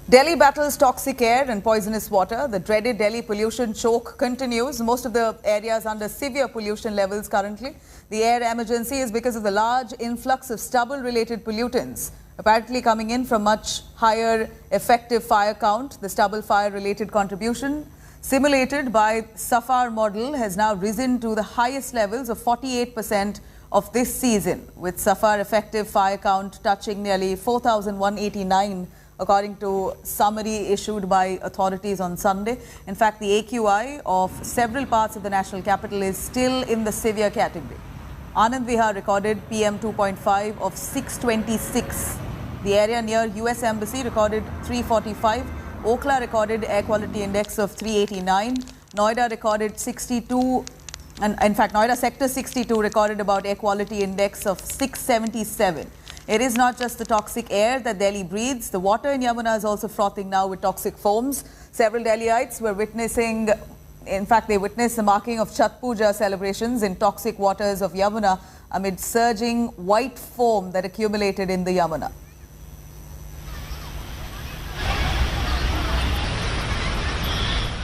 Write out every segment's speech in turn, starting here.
Delhi battles toxic air and poisonous water. The dreaded Delhi pollution choke continues. Most of the areas under severe pollution levels currently. The air emergency is because of the large influx of stubble-related pollutants, apparently coming in from much higher effective fire count. The stubble fire-related contribution, simulated by SAFAR model, has now risen to the highest levels of 48% of this season, with SAFAR effective fire count touching nearly 4,189, according to summary issued by authorities on Sunday. In fact, the AQI of several parts of the national capital is still in the severe category. Anand Vihar recorded PM 2.5 of 626. The area near US Embassy recorded 345. Okhla recorded air quality index of 389. Noida recorded 62. And in fact, Noida sector 62 recorded about air quality index of 677. It is not just the toxic air that Delhi breathes. The water in Yamuna is also frothing now with toxic foams. Several Delhiites were witnessing, in fact, they witnessed the marking of Chhat Puja celebrations in toxic waters of Yamuna amid surging white foam that accumulated in the Yamuna.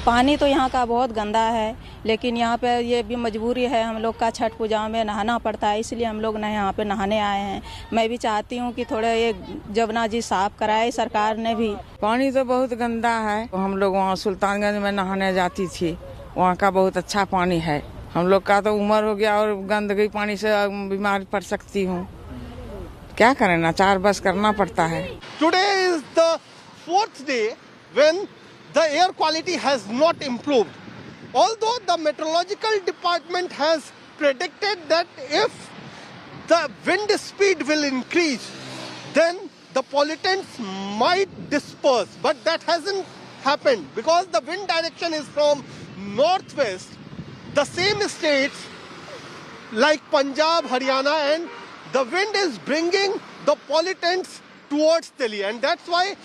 पानी तो यहाँ का बहुत गंदा है, लेकिन यहाँ पे ये भी मजबूरी है, हम लोग का छठ पूजा में नहाना पड़ता है, इसलिए हम लोग यहाँ पे नहाने आए हैं। मैं भी चाहती हूँ कि थोड़ा ये जमुना जी साफ कराए सरकार ने भी। पानी तो बहुत गंदा है। हम लोग वहाँ सुल्तानगंज में नहाने जाती थी, वहाँ का बहुत अच्छा पानी है। हम लोग का तो उम्र हो गया और गंदगी पानी से बीमार पड़ सकती हूँ। क्या करें, नाचार बस करना पड़ता है। Today is the fourth day when the air quality has not improved. Although the meteorological department has predicted that if the wind speed will increase, then the pollutants might disperse. But that hasn't happened because the wind direction is from northwest. The same states like Punjab, Haryana, and the wind is bringing the pollutants towards Delhi, and that's why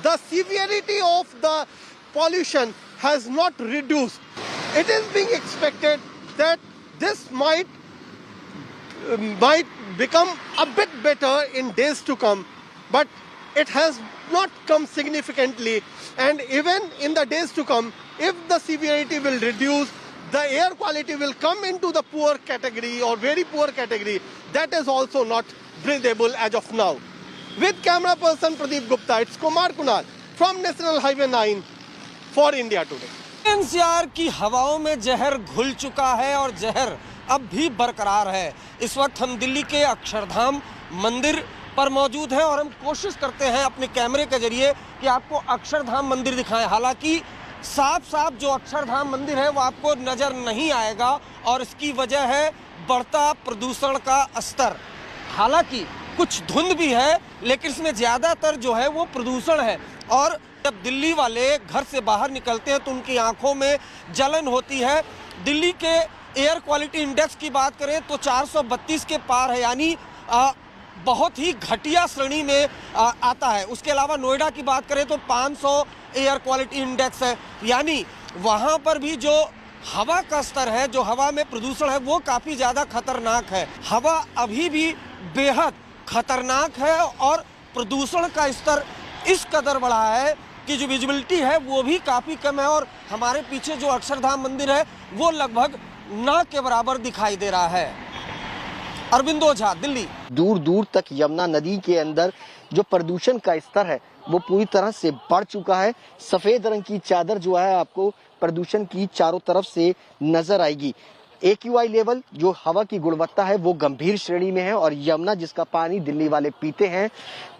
the severity of the pollution has not reduced. It is being expected that this might become a bit better in days to come, but it has not come significantly. And even in the days to come, if the severity will reduce, the air quality will come into the poor category or very poor category. That is also not breathable as of now. With camera person Pradeep Gupta, it's Kumar Kunal from National Highway 9 for India Today. NCR की हवाओं में जहर घुल चुका है और जहर अब भी बरकरार है। इस वक्त हम दिल्ली के अक्षरधाम मंदिर पर मौजूद हैं और हम कोशिश करते हैं अपने कैमरे के जरिए कि आपको अक्षरधाम मंदिर दिखाएं। हालांकि साफ साफ जो अक्षरधाम मंदिर है वो आपको नजर नहीं आएगा और इसकी वजह है बढ़ता प्रदूषण का स्तर। हालांकि कुछ धुंध भी है, लेकिन इसमें ज़्यादातर जो है वो प्रदूषण है। और जब दिल्ली वाले घर से बाहर निकलते हैं तो उनकी आंखों में जलन होती है। दिल्ली के एयर क्वालिटी इंडेक्स की बात करें तो 432 के पार है, यानी बहुत ही घटिया श्रेणी में आता है। उसके अलावा नोएडा की बात करें तो 500 एयर क्वालिटी इंडेक्स है, यानी वहाँ पर भी जो हवा का स्तर है, जो हवा में प्रदूषण है, वो काफ़ी ज़्यादा खतरनाक है। हवा अभी भी बेहद खतरनाक है और प्रदूषण का स्तर इस कदर बढ़ा है कि जो विजिबिलिटी है वो भी काफ़ी कम है और हमारे पीछे जो अक्षरधाम मंदिर है वो लगभग ना के बराबर दिखाई दे रहा है। अरविंद ओझा, दिल्ली। दूर दूर तक यमुना नदी के अंदर जो प्रदूषण का स्तर है वो पूरी तरह से बढ़ चुका है। सफेद रंग की चादर जो है आपको प्रदूषण की चारों तरफ से नजर आएगी। AQI लेवल जो हवा की गुणवत्ता है वो गंभीर श्रेणी में है और यमुना जिसका पानी दिल्ली वाले पीते हैं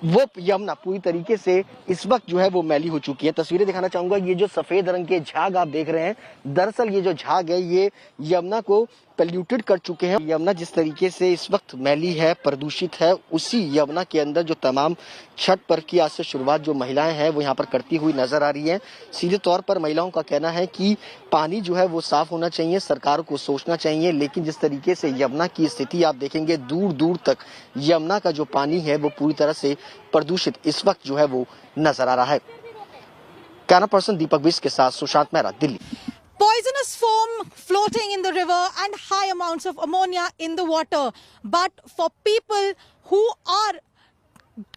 वो यमुना पूरी तरीके से इस वक्त जो है वो मैली हो चुकी है। तस्वीरें दिखाना चाहूंगा। ये जो सफेद रंग के झाग आप देख रहे हैं, दरअसल ये जो झाग है ये यमुना को पोल्यूटेड कर चुके हैं। यमुना जिस तरीके से इस वक्त मैली है, प्रदूषित है, उसी यमुना के अंदर जो तमाम छठ पर्व की आज से शुरुआत जो महिलाएं हैं वो यहाँ पर करती हुई नजर आ रही हैं। सीधे तौर पर महिलाओं का कहना है कि पानी जो है वो साफ होना चाहिए, सरकार को सोचना चाहिए, लेकिन जिस तरीके से यमुना की स्थिति आप देखेंगे, दूर दूर तक यमुना का जो पानी है वो पूरी तरह से प्रदूषित इस वक्त जो है वो नजर आ रहा है। कैमरा पर्सन दीपक बिस के साथ Sushant Mehra, Delhi. Poisonous foam floating in the river and high amounts of ammonia in the water. But for people who are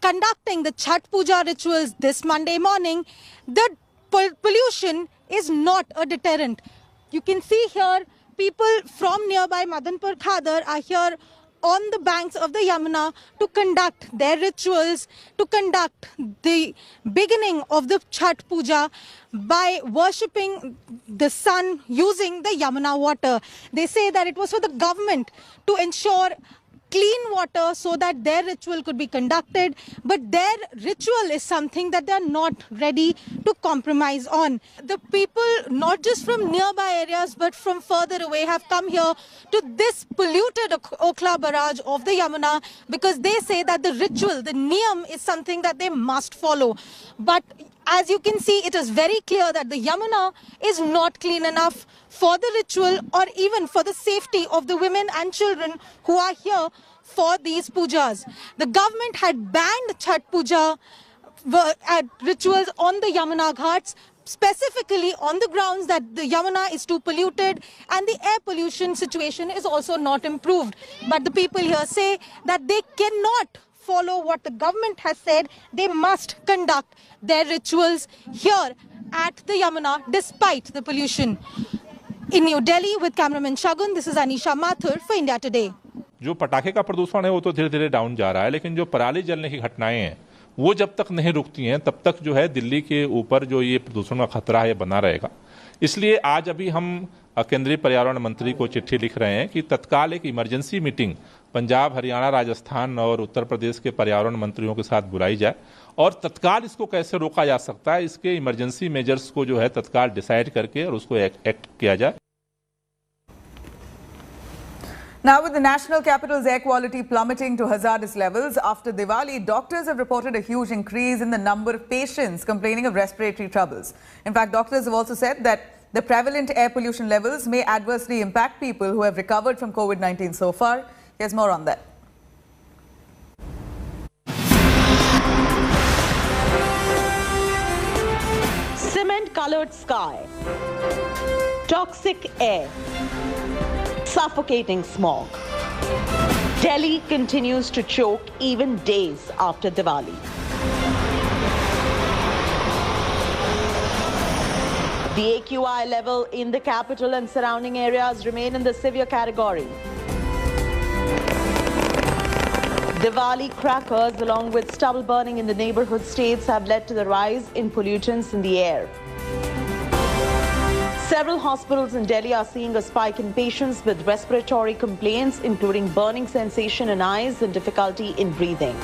conducting the Chhat Puja rituals this Monday morning, the pollution is not a deterrent. You can see here people from nearby Madanpur Khadar are here on the banks of the Yamuna to conduct their rituals, to conduct the beginning of the Chhat Puja by worshipping the sun using the Yamuna water. They say that it was for the government to ensure clean water so that their ritual could be conducted, but their ritual is something that they are not ready to compromise on. The people, not just from nearby areas but from further away, have come here to this polluted Okhla barrage of the Yamuna because they say that the ritual, the niyam, is something that they must follow. But as you can see, it is very clear that the Yamuna is not clean enough for the ritual or even for the safety of the women and children who are here for these pujas. The government had banned Chhat Puja rituals on the Yamuna Ghats, specifically on the grounds that the Yamuna is too polluted and the air pollution situation is also not improved. But the people here say that they cannot follow what the government has said. They must conduct their rituals here at the Yamuna despite the pollution. In New Delhi with cameraman Shagun, this is Anisha Mathur for India Today. जो पटाखे का प्रदूषण है वो तो धीरे धीरे down जा रहा है, लेकिन जो पराली जलने की घटनाएं हैं वो जब तक नहीं रुकती हैं तब तक जो है दिल्ली के ऊपर जो ये प्रदूषण का खतरा है बना रहेगा। इसलिए आज अभी हम केंद्रीय पर्यावरण मंत्री को चिट्ठी लिख रहे हैं कि तत्काल एक इमरजेंसी मीटिंग पंजाब, हरियाणा, राजस्थान और उत्तर प्रदेश के पर्यावरण मंत्रियों के साथ बुलाई जाए और तत्काल इसको कैसे रोका जा सकता है, इसके इमरजेंसी मेजर्स को जो है तत्काल डिसाइड करके और उसको एक्ट किया जाए। Now, with the national capital's air quality plummeting to hazardous levels after Diwali, doctors have reported a huge increase in the number of patients complaining of respiratory troubles. In fact, doctors have also said that the prevalent air pollution levels may adversely impact people who have recovered from COVID-19 so far. Here's more on that. Cement-colored sky, toxic air, suffocating smog. Delhi continues to choke even days after Diwali. The AQI level in the capital and surrounding areas remain in the severe category. Diwali crackers along with stubble burning in the neighborhood states have led to the rise in pollutants in the air. Several hospitals in Delhi are seeing a spike in patients with respiratory complaints, including burning sensation in eyes and difficulty in breathing.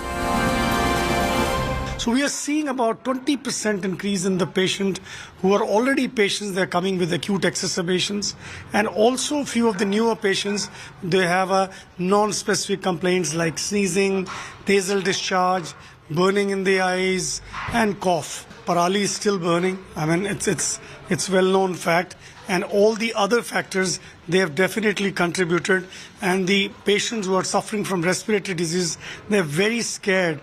So we are seeing about 20% increase in the patient who are already patients. They're coming with acute exacerbations, and also a few of the newer patients, they have a non-specific complaints like sneezing, nasal discharge, burning in the eyes, and cough. Parali is still burning. I mean, it's well-known fact, and all the other factors, they have definitely contributed. And the patients who are suffering from respiratory disease, they're very scared.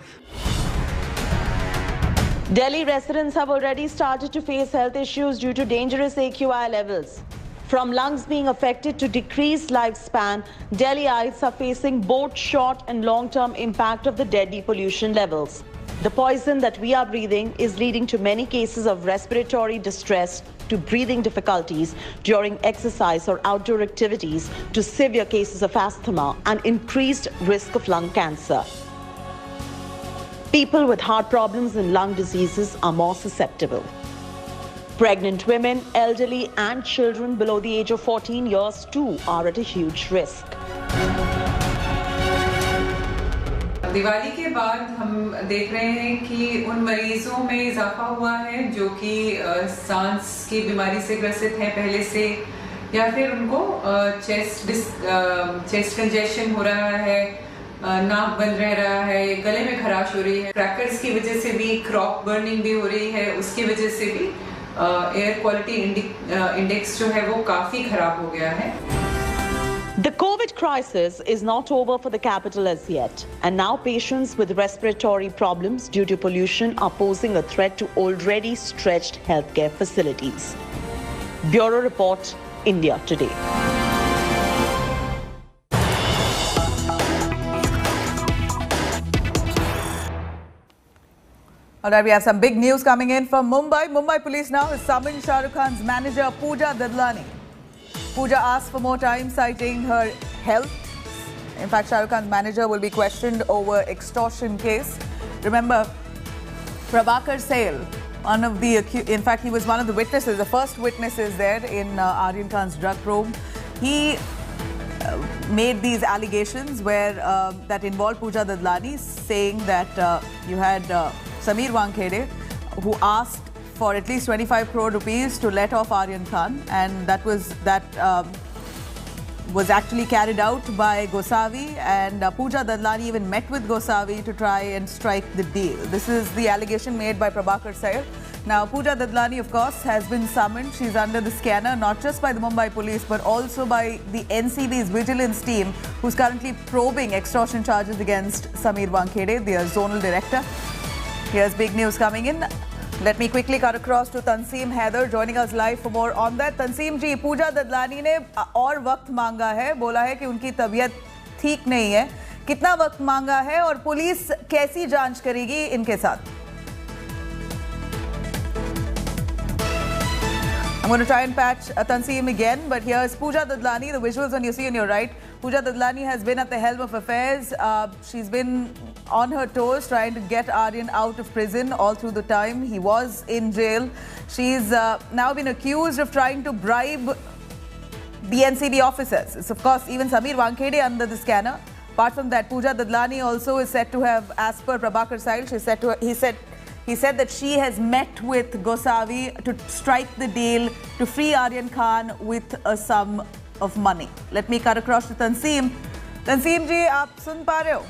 Delhi residents have already started to face health issues due to dangerous AQI levels. From lungs being affected to decreased lifespan, Delhiites are facing both short and long-term impact of the deadly pollution levels. The poison that we are breathing is leading to many cases of respiratory distress, to breathing difficulties during exercise or outdoor activities, to severe cases of asthma and increased risk of lung cancer. People with heart problems and lung diseases are more susceptible. Pregnant women, elderly and children below the age of 14 years too are at a huge risk. Diwali के बाद हम देख रहे हैं कि उन मरीजों में इजाफा हुआ है जो कि सांस की बीमारी से ग्रसित हैं पहले से, या फिर उनको चेस्ट कंजेशन हो रहा है, नाक बंद रह रहा है, गले में खराश हो रही है, क्रैकर्स की वजह से भी क्रॉप बर्निंग भी हो रही है, उसकी वजह से भी एयर क्वालिटी इंडेक्स जो है वो काफी खराब हो गया है. The COVID crisis is not over for the capital as yet, and now patients with respiratory problems due to pollution are posing a threat to already stretched healthcare facilities. Bureau Report, India Today. All right, we have some big news coming in from Mumbai. Mumbai police now has summoned Shah Rukh Khan's manager Pooja Dadlani. Pooja asked for more time, citing her health. In fact, Shah Rukh Khan's manager will be questioned over extortion case. Remember, Prabhakar Sale, in fact, he was one of the witnesses, the first witnesses there in Aryan Khan's drug probe. He made these allegations that involved Pooja Dadlani, saying that you had Sameer Wankhede, who asked for at least 25 crore rupees to let off Aryan Khan, and that was actually carried out by Gosavi, and Pooja Dadlani even met with Gosavi to try and strike the deal. This is the allegation made by Prabhakar Sale. Now, Pooja Dadlani, of course, has been summoned. She's under the scanner, not just by the Mumbai police, but also by the NCB's vigilance team, who's currently probing extortion charges against Sameer Wankhede, their zonal director. Here's big news coming in. Let me quickly cut across to Tanseem Haider, joining us live for more on that. Tanseem जी, पूजा ददलानी ने और वक्त मांगा है, बोला है कि उनकी तबीयत ठीक नहीं है. कितना वक्त मांगा है और पुलिस कैसी जांच करेगी इनके साथ? I'm going to try and patch Tanseem again, but here's Pooja Dadlani. The visuals on you see on your right. Pooja Dadlani has been at the helm of affairs. She's been on her toes trying to get Aryan out of prison all through the time he was in jail. She's now been accused of trying to bribe the NCB officers. It's of course even Sameer Wankhede under the scanner. Apart from that, Pooja Dadlani also is said to have, as per Prabhakar Sale, he said that she has met with Gosavi to strike the deal to free Aryan Khan with a sum of money. Let me cut across to Tanseem. Tanseem जी, आप सुन पा रहे हो?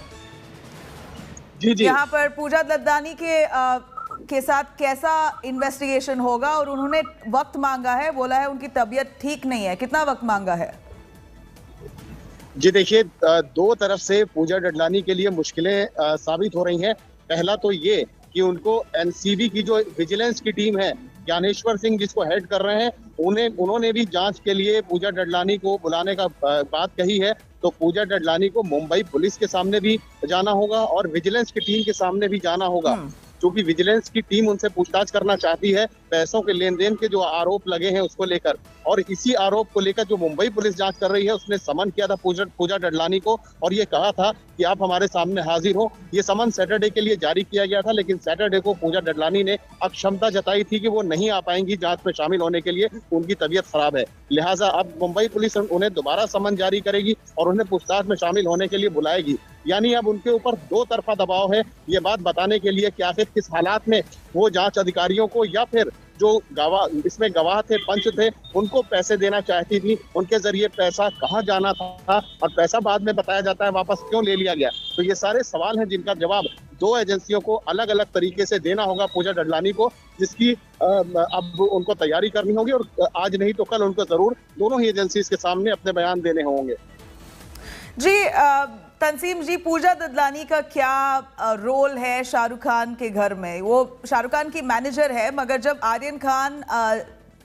जी जी. यहाँ पर पूजा ददलानी के साथ कैसा investigation होगा और उन्होंने वक्त मांगा है, बोला है उनकी तबीयत ठीक नहीं है. कितना वक्त मांगा है? जी देखिए, दो तरफ से पूजा ददलानी के लिए मुश्किलें साबित हो रही हैं. पहला तो ये कि उनको एनसीबी की जो विजिलेंस की टीम है, ज्ञानेश्वर सिंह जिसको हेड कर रहे हैं, उन्होंने भी जांच के लिए पूजा ददलानी को बुलाने का बात कही है. तो पूजा ददलानी को मुंबई पुलिस के सामने भी जाना होगा और विजिलेंस की टीम के सामने भी जाना होगा, क्योंकि विजिलेंस की टीम उनसे पूछताछ करना चाहती है पैसों के लेन देन के जो आरोप लगे हैं उसको लेकर. और इसी आरोप को लेकर जो मुंबई पुलिस जांच कर रही है, उसने समन किया था पूजा ददलानी को और ये कहा था कि आप हमारे सामने हाजिर हो. ये समन सैटरडे के लिए जारी किया गया था, लेकिन सैटरडे को पूजा ददलानी ने अक्षमता जताई थी कि वो नहीं आ पाएंगी जांच में शामिल होने के लिए, उनकी तबीयत खराब है. लिहाजा अब मुंबई पुलिस उन्हें दोबारा समन जारी करेगी और उन्हें पूछताछ में शामिल होने के लिए बुलाएगी. यानी अब उनके ऊपर दो तरफा दबाव है, ये बात बताने के लिए कि आखिर किस हालात में वो जांच अधिकारियों को या फिर जो इसमें गवाह थे, पंच थे, उनको पैसे देना चाहती थी. उनके जरिए पैसा कहाँ जाना था और पैसा बाद में बताया जाता है वापस क्यों ले लिया गया. तो ये सारे सवाल हैं जिनका जवाब दो एजेंसियों को अलग अलग तरीके से देना होगा पूजा ददलानी को, जिसकी अब उनको तैयारी करनी होगी और आज नहीं तो कल उनको जरूर दोनों ही एजेंसीज के सामने अपने बयान देने होंगे. जी तंसीम जी, पूजा ददलानी का क्या रोल है शाहरुख खान के घर में? वो शाहरुख खान की मैनेजर है, मगर जब आर्यन खान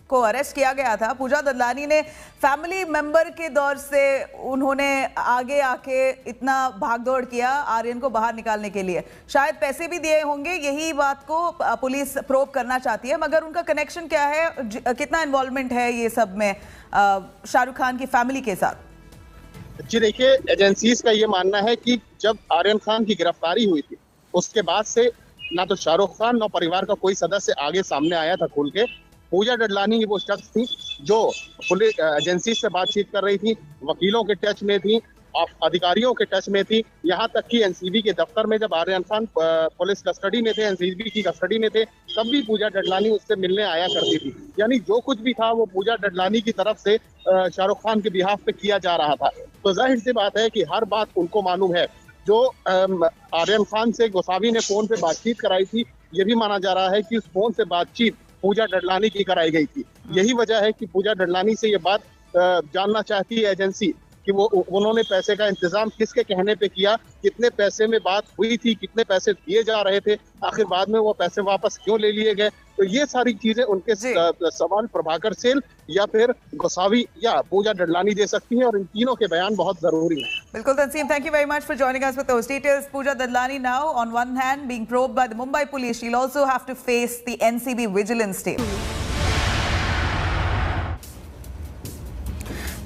को अरेस्ट किया गया था, पूजा ददलानी ने फैमिली मेंबर के दौर से उन्होंने आगे आके इतना भागदौड़ किया आर्यन को बाहर निकालने के लिए. शायद पैसे भी दिए होंगे, यही बात को पुलिस प्रोब करना चाहती है, मगर उनका कनेक्शन क्या है, कितना इन्वॉल्वमेंट है ये सब में शाहरुख खान की फैमिली के साथ? जी देखिए, एजेंसीज का ये मानना है कि जब आर्यन खान की गिरफ्तारी हुई थी उसके बाद से ना तो शाहरुख खान ना परिवार का कोई सदस्य आगे सामने आया था खुल के. पूजा ददलानी वो शख्स थी जो पुलिस एजेंसी से बातचीत कर रही थी, वकीलों के टच में थी, अधिकारियों के टच में थी. यहाँ तक कि एनसीबी के दफ्तर में जब आर्यन खान पुलिस कस्टडी में थे, एनसीबी की कस्टडी में थे, तब भी पूजा ददलानी उससे मिलने आया करती थी. यानी जो कुछ भी था वो पूजा ददलानी की तरफ से शाहरुख खान के बिहाफ पे किया जा रहा था. तो जाहिर सी बात है कि हर बात उनको मालूम है. जो आर्यन खान से गोसावी ने फोन पे बातचीत कराई थी, ये भी माना जा रहा है कि उस फोन से बातचीत पूजा ददलानी की कराई गई थी. यही वजह है कि पूजा ददलानी से ये बात जानना चाहती है एजेंसी कि वो उन्होंने पैसे का इंतजाम किसके कहने पे किया, कितने पैसे में बात हुई थी, कितने पैसे दिए जा रहे थे, आखिर बाद में वो पैसे वापस क्यों ले लिए गए। तो ये सारी चीजें उनके सवाल प्रभाकर सेल या फिर गोसावी या पूजा डडलानी दे सकती हैं और इन तीनों के बयान बहुत जरूरी हैं। बिल्कुल Tanseem, thank you very much for joining us with those details. Pooja Dadlani now on one hand being probed by the Mumbai police, she'll also have to face the NCB vigilance team.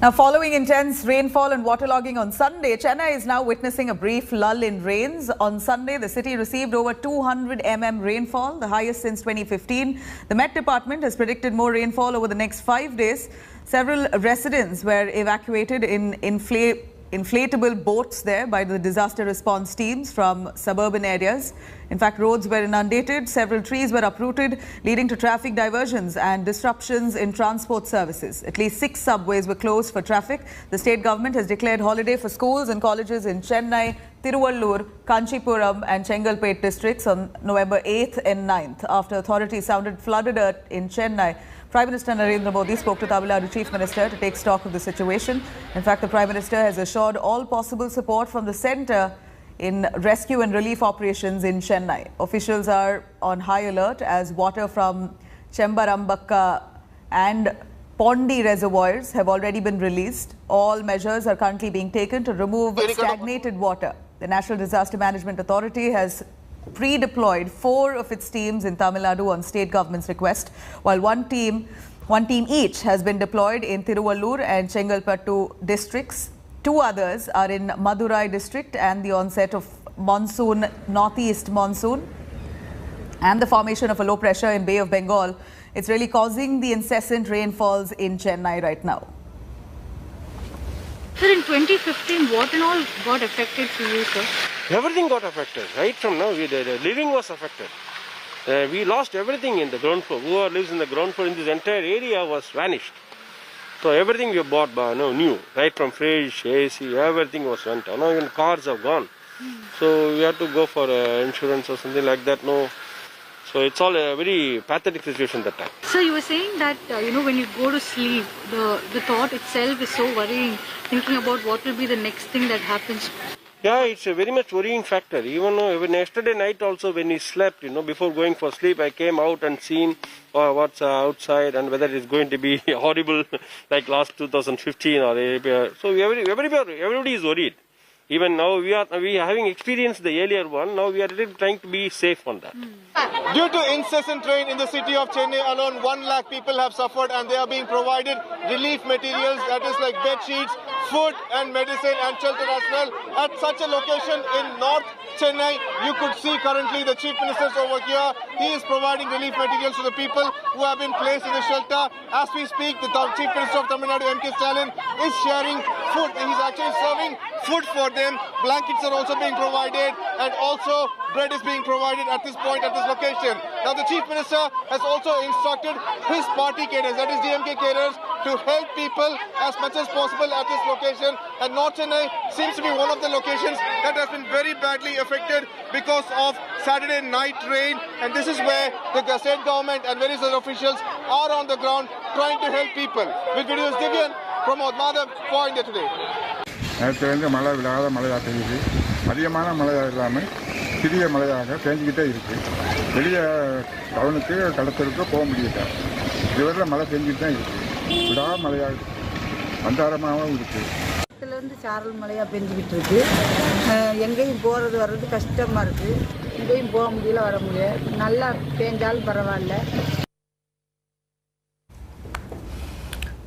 Now, following intense rainfall and waterlogging on Sunday, Chennai is now witnessing a brief lull in rains. On Sunday, the city received over 200 mm rainfall, the highest since 2015. The Met Department has predicted more rainfall over the next 5 days. Several residents were evacuated in inflatable boats there by the disaster response teams from suburban areas. In fact, roads were inundated, several trees were uprooted, leading to traffic diversions and disruptions in transport services. At least 6 subways were closed for traffic. The state government has declared holiday for schools and colleges in Chennai, Tiruvallur, Kanchipuram and Chengalpet districts on November 8th and 9th after authorities sounded flood alert in Chennai. Prime Minister Narendra Modi spoke to Tamil Nadu Chief Minister to take stock of the situation. In fact, the Prime Minister has assured all possible support from the centre in rescue and relief operations in Chennai. Officials are on high alert as water from Chembarambakka and Pondi reservoirs have already been released. All measures are currently being taken to remove stagnated water. The National Disaster Management Authority has pre-deployed 4 of its teams in Tamil Nadu on state government's request, while one team each has been deployed in Tiruvallur and Chengalpattu districts. 2 others are in Madurai district, and the onset of monsoon, northeast monsoon, and the formation of a low pressure in Bay of Bengal, it's really causing the incessant rainfalls in Chennai right now. Sir, in 2015, what and all got affected for you, sir? Everything got affected. Right from now, the living was affected. We lost everything in the ground floor. Whoever lives in the ground floor in this entire area was vanished. So everything we bought new, right from fridge, AC, everything was went. Now even cars have gone. So we had to go for insurance or something like that. No. So it's all a very pathetic situation that time. So you were saying that, when you go to sleep, the thought itself is so worrying, thinking about what will be the next thing that happens. Yeah, it's a very much worrying factor. Even yesterday night also when we slept, before going for sleep, I came out and seen what's outside and whether it's going to be horrible like last 2015 or so everybody is worried. Even now we are having experienced the earlier one. Now we are really trying to be safe on that. Due to incessant rain in the city of Chennai alone, 1 lakh people have suffered and they are being provided relief materials, that is like bed sheets, food and medicine and shelter as well. At such a location in North Chennai, you could see currently the Chief Minister's over here. He is providing relief materials to the people who have been placed in the shelter. As we speak, the Chief Minister of Tamil Nadu, M.K. Stalin, is sharing food. He's actually serving food for them. Blankets are also being provided and also bread is being provided at this point at this location. Now the Chief Minister has also instructed his party cadres, that is DMK cadres, to help people as much as possible at this location. And North Chennai seems to be one of the locations that has been very badly affected because of Saturday night rain. And this is where the state government and various other officials are on the ground trying to help people. With videos Divyan from Madhav for India Today. நேற்று வந்து மழை விடாத மழையாக பெய்யுது. அதிகமான மழை இல்லாமல் சிறிய மழையாக பெஞ்சிக்கிட்டே இருக்குது. வெளியே டவுனுக்கு கடத்தலுக்கு போக முடியல. இதுவரை மழை பெஞ்சிட்டு தான் இருக்குது. விடாத மழையாக இருக்குது. அந்தாரமாகவும் இருக்குது. இருந்து சாரல் மழையாக பெஞ்சிக்கிட்டு இருக்குது. எங்கேயும் போகிறது வர்றது கஷ்டமாக இருக்குது. எங்கேயும் போக முடியல, வர முடியல. நல்லா பெஞ்சாலும் பரவாயில்ல.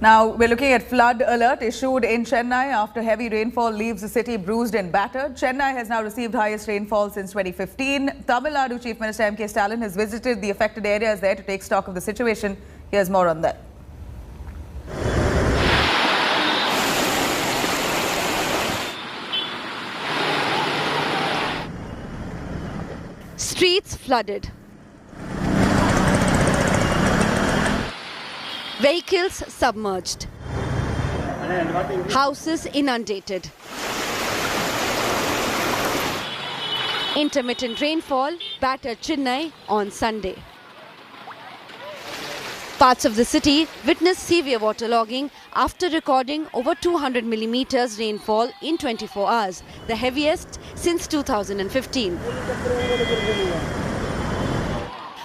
Now, we're looking at flood alert issued in Chennai after heavy rainfall leaves the city bruised and battered. Chennai has now received highest rainfall since 2015. Tamil Nadu Chief Minister M.K. Stalin has visited the affected areas there to take stock of the situation. Here's more on that. Streets flooded. Vehicles submerged. Houses inundated. Intermittent rainfall battered Chennai on Sunday. Parts of the city witnessed severe waterlogging after recording over 200 millimeters rainfall in 24 hours, the heaviest since 2015.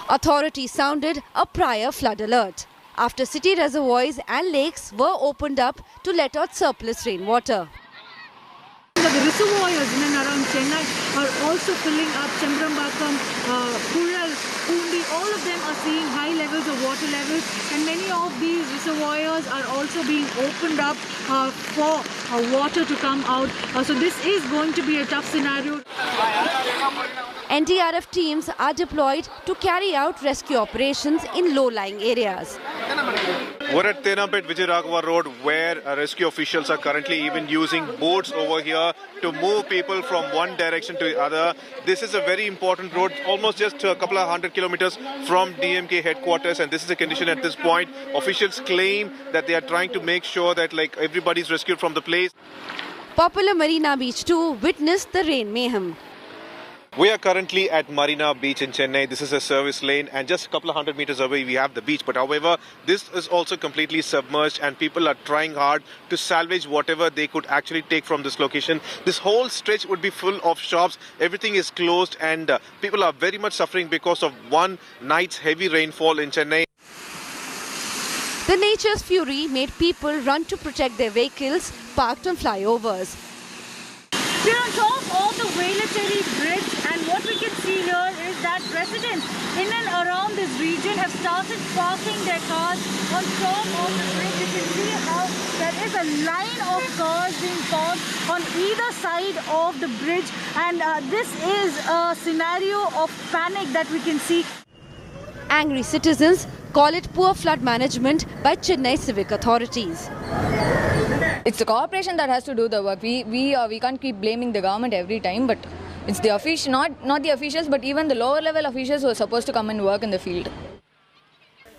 Authorities sounded a prior flood alert after city reservoirs and lakes were opened up to let out surplus rainwater. The reservoirs in and around Chennai are also filling up. Chembrambakam, Pural, Pundi, all of them are seeing high levels of water levels, and many of these reservoirs are also being opened up for water to come out. So this is going to be a tough scenario. NDRF teams are deployed to carry out rescue operations in low-lying areas. We're at Tenapet Vijayaraghava Road, where rescue officials are currently even using boats over here to move people from one direction to the other. This is a very important road, almost just a couple of 100 kilometers from DMK headquarters, and this is the condition at this point. Officials claim that they are trying to make sure that everybody's rescued from the place. Popular Marina Beach too witnessed the rain mayhem. We are currently at Marina Beach in Chennai. This is a service lane, and just a couple of 100 meters away we have the beach. But however, this is also completely submerged, and people are trying hard to salvage whatever they could actually take from this location. This whole stretch would be full of shops. Everything is closed, and people are very much suffering because of one night's heavy rainfall in Chennai. The nature's fury made people run to protect their vehicles parked on flyovers. We're on top of the Velachery Bridge, and what we can see here is that residents in and around this region have started parking their cars on top of the bridge. You can see how there is a line of cars being parked on either side of the bridge, and this is a scenario of panic that we can see. Angry citizens call it poor flood management by Chennai civic authorities. It's the corporation that has to do the work. We can't keep blaming the government every time, but it's the official, not the officials, but even the lower level officials who are supposed to come and work in the field.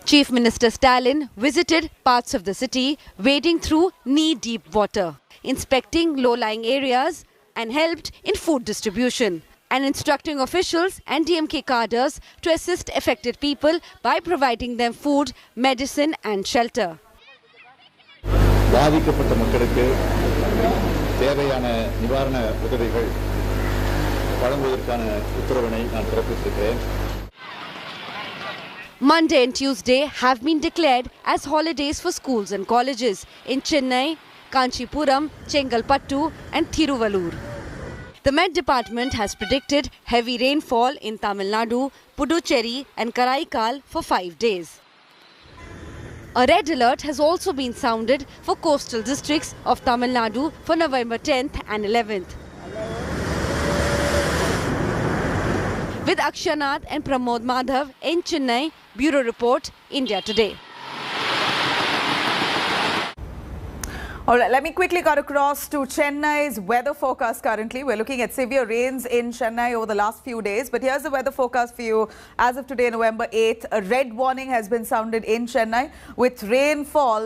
Chief Minister Stalin visited parts of the city wading through knee-deep water, inspecting low-lying areas and helped in food distribution, and instructing officials and DMK cadres to assist affected people by providing them food, medicine and shelter. பாதிக்கப்பட்ட மக்களுக்கு தேவையான நிவாரண உதவிகள் வழங்குவதற்கான உத்தரவினை நான் பிறப்பித்திருக்கிறேன். Monday and Tuesday have been declared as holidays for schools and colleges in Chennai, Kanchipuram, Chengalpattu and Thiruvallur. The Met Department has predicted heavy rainfall in Tamil Nadu, Puducherry and Karaikal for 5 days. A red alert has also been sounded for coastal districts of Tamil Nadu for November 10th and 11th. With Akshanath and Pramod Madhav in Chennai, Bureau Report, India Today. All right, let me quickly cut across to Chennai's weather forecast currently. We're looking at severe rains in Chennai over the last few days. But here's the weather forecast for you as of today, November 8th. A red warning has been sounded in Chennai with rainfall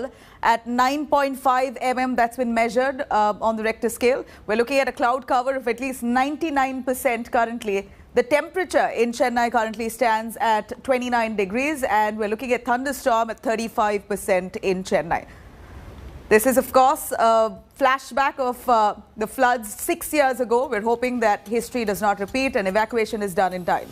at 9.5 mm that's been measured on the Richter scale. We're looking at a cloud cover of at least 99% currently. The temperature in Chennai currently stands at 29 degrees, and we're looking at thunderstorm at 35% in Chennai. This is, of course, a flashback of the floods 6 years ago. We're hoping that history does not repeat and evacuation is done in time.